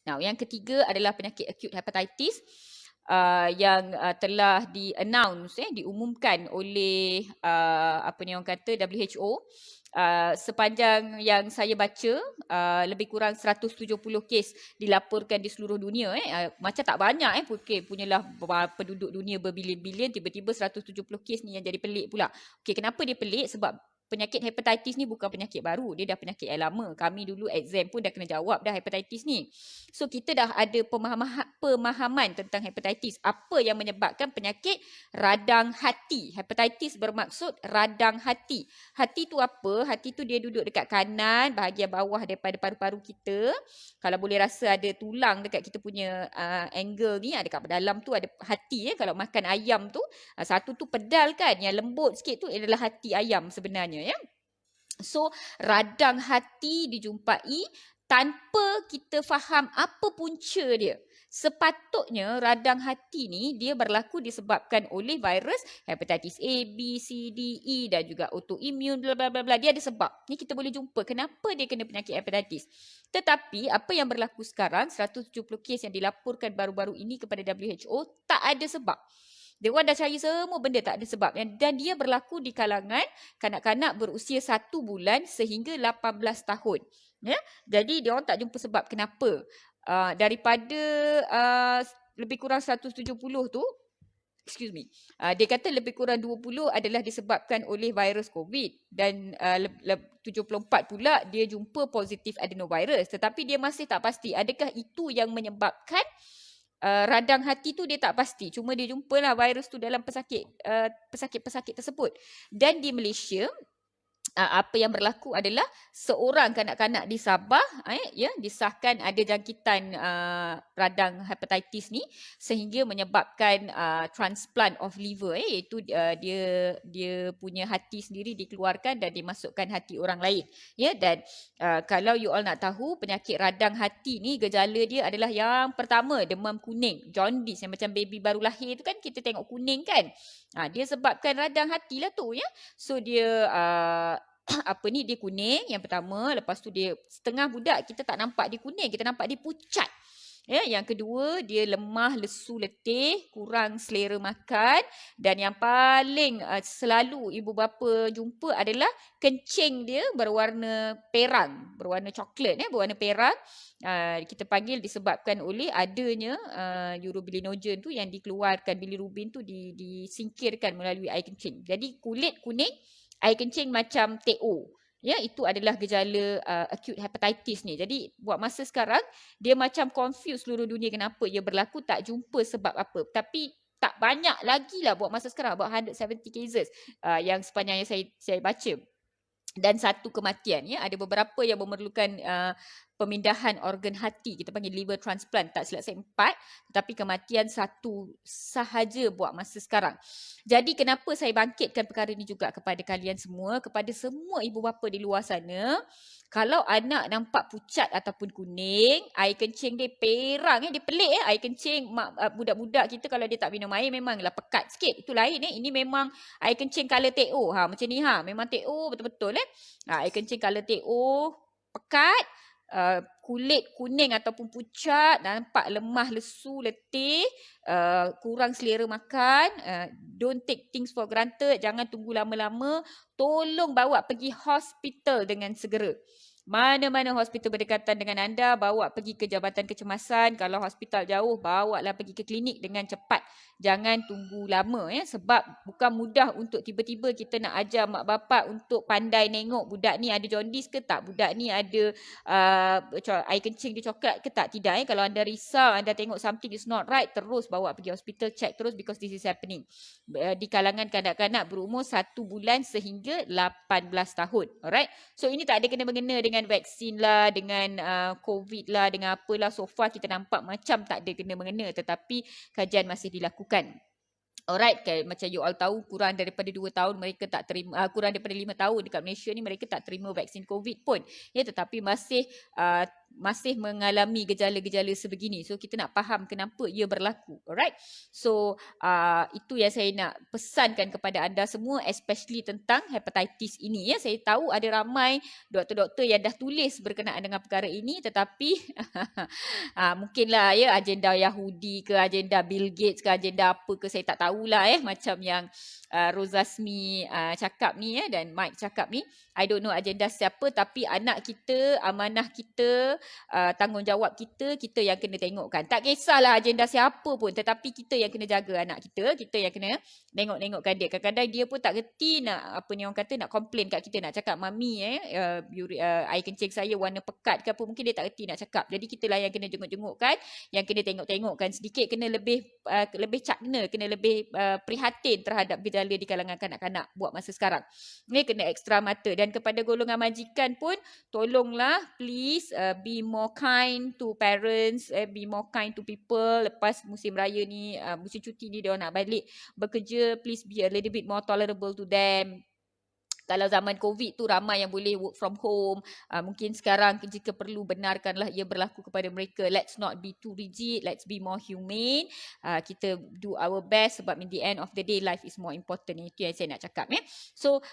Now, yang ketiga adalah penyakit acute hepatitis yang telah di-announce, diumumkan oleh apa ni orang kata WHO. Sepanjang yang saya baca, lebih kurang 170 kes dilaporkan di seluruh dunia. Macam tak banyak, punyalah penduduk dunia berbilion-bilion, tiba-tiba 170 kes ni yang jadi pelik pula. Okay, kenapa dia pelik? Sebab penyakit hepatitis ni bukan penyakit baru, dia dah penyakit yang lama. Kami dulu exam pun dah kena jawab dah hepatitis ni. So kita dah ada pemahaman tentang hepatitis. Apa yang menyebabkan penyakit radang hati? Hepatitis bermaksud radang hati. Hati tu apa? Hati tu dia duduk dekat kanan, bahagian bawah daripada paru-paru kita. Kalau boleh rasa ada tulang dekat kita punya angle ni, dekat dalam tu ada hati. Kalau makan ayam tu, satu tu pedal kan, yang lembut sikit tu adalah hati ayam sebenarnya. So, radang hati dijumpai tanpa kita faham apa punca dia. Sepatutnya radang hati ni dia berlaku disebabkan oleh virus hepatitis A, B, C, D, E dan juga autoimmune bla bla bla. Dia ada sebab. Ni kita boleh jumpa kenapa dia kena penyakit hepatitis. Tetapi apa yang berlaku sekarang, 170 kes yang dilaporkan baru-baru ini kepada WHO tak ada sebab. Dia orang dah cari semua benda tak ada sebab. Dan dia berlaku di kalangan kanak-kanak berusia 1 bulan sehingga 18 tahun. Jadi dia orang tak jumpa sebab kenapa. Daripada lebih kurang 170 tu, dia kata lebih kurang 20 adalah disebabkan oleh virus COVID dan 74 pula dia jumpa positif adenovirus. Tetapi dia masih tak pasti adakah itu yang menyebabkan radang hati tu, dia tak pasti. Cuma dia jumpalah virus tu dalam pesakit-pesakit tersebut. Dan di Malaysia, apa yang berlaku adalah seorang kanak-kanak di Sabah disahkan ada jangkitan radang hepatitis ni sehingga menyebabkan transplant of liver, iaitu dia punya hati sendiri dikeluarkan dan dimasukkan hati orang lain. Dan kalau you all nak tahu, penyakit radang hati ni gejala dia adalah yang pertama demam kuning, jaundice, yang macam baby baru lahir tu kan kita tengok kuning kan. Dia sebabkan radang hati lah tu. So dia dia kuning yang pertama. Lepas tu dia setengah budak kita tak nampak dia kuning, kita nampak dia pucat. Yang kedua, dia lemah, lesu, letih, kurang selera makan. Dan yang paling selalu ibu bapa jumpa adalah kencing dia berwarna perang, berwarna coklat, berwarna perang. Kita panggil disebabkan oleh adanya urobilinogen tu yang dikeluarkan, bilirubin tu disingkirkan melalui air kencing. Jadi kulit kuning, air kencing macam TO. Itu adalah gejala acute hepatitis ni. Jadi buat masa sekarang dia macam confuse seluruh dunia kenapa ia berlaku, tak jumpa sebab apa. Tapi tak banyak lagi lah buat masa sekarang, about 170 cases yang sepanjang yang saya baca. Dan satu kematian. Ada beberapa yang memerlukan pemindahan organ hati, kita panggil liver transplant, tak silap saya 4, tetapi kematian 1 sahaja buat masa sekarang. Jadi kenapa saya bangkitkan perkara ini juga kepada kalian semua, kepada semua ibu bapa di luar sana, kalau anak nampak pucat ataupun kuning, air kencing dia perang, dia pelik. Air kencing budak-budak kita kalau dia tak minum air memanglah pekat sikit, itu lain. Ini memang air kencing colour TO, macam ni, memang TO betul-betul. Air kencing colour TO, pekat, kulit kuning ataupun pucat, nampak lemah, lesu, letih, kurang selera makan. Don't take things for granted, jangan tunggu lama-lama, tolong bawa pergi hospital dengan segera. Mana-mana hospital berdekatan dengan anda, bawa pergi ke Jabatan Kecemasan. Kalau hospital jauh, bawalah pergi ke klinik dengan cepat. Jangan tunggu lama, sebab bukan mudah untuk tiba-tiba kita nak ajar mak bapak untuk pandai nengok budak ni ada jaundice ke tak, budak ni ada air kencing dia coklat ke tak. Tidak, kalau anda risau, anda tengok something is not right, terus bawa pergi hospital, check terus, because this is happening di kalangan kanak-kanak berumur 1 bulan sehingga 18 tahun. Alright, so ini tak ada kena-mengena dengan vaksin lah, dengan COVID lah, dengan apalah. So far kita nampak macam tak ada kena-mengena, tetapi kajian masih dilakukan. Alright, macam you all tahu, kurang daripada 2 tahun mereka tak terima, kurang daripada 5 tahun dekat Malaysia ni mereka tak terima vaksin COVID pun. Tetapi masih masih mengalami gejala-gejala sebegini. So kita nak faham kenapa ia berlaku. Alright. So itu yang saya nak pesankan kepada anda semua, especially tentang hepatitis ini. Ya, saya tahu ada ramai doktor-doktor yang dah tulis berkenaan dengan perkara ini, tetapi mungkinlah ya agenda Yahudi ke, agenda Bill Gates ke, agenda apa ke, saya tak tahulah macam yang Rozasmi cakap ni dan Mike cakap ni. I don't know agenda siapa, tapi anak kita, amanah kita, tanggungjawab kita yang kena tengokkan. Tak kisahlah agenda siapa pun, tetapi kita yang kena jaga anak kita yang kena tengok-tengokkan dia. Kadang-kadang dia pun tak reti nak, apa ni orang kata, nak komplain kat kita, nak cakap mami air kencing saya warna pekat ke apa, mungkin dia tak reti nak cakap. Jadi kita lah yang kena jenguk-jengukkan, yang kena tengok-tengokkan sedikit, kena lebih cakna, kena lebih prihatin terhadap gejala di kalangan kanak-kanak buat masa sekarang. Ni kena ekstra mata. Dan kepada golongan majikan pun, tolonglah please be more kind to parents, be more kind to people. Lepas musim raya ni, musim cuti ni, dia orang nak balik bekerja, please be a little bit more tolerable to them. Kalau zaman COVID tu ramai yang boleh work from home. Mungkin sekarang jika perlu, benarkanlah ia berlaku kepada mereka. Let's not be too rigid. Let's be more humane. Kita do our best sebab in the end of the day, life is more important. Itu yang saya nak cakap. So,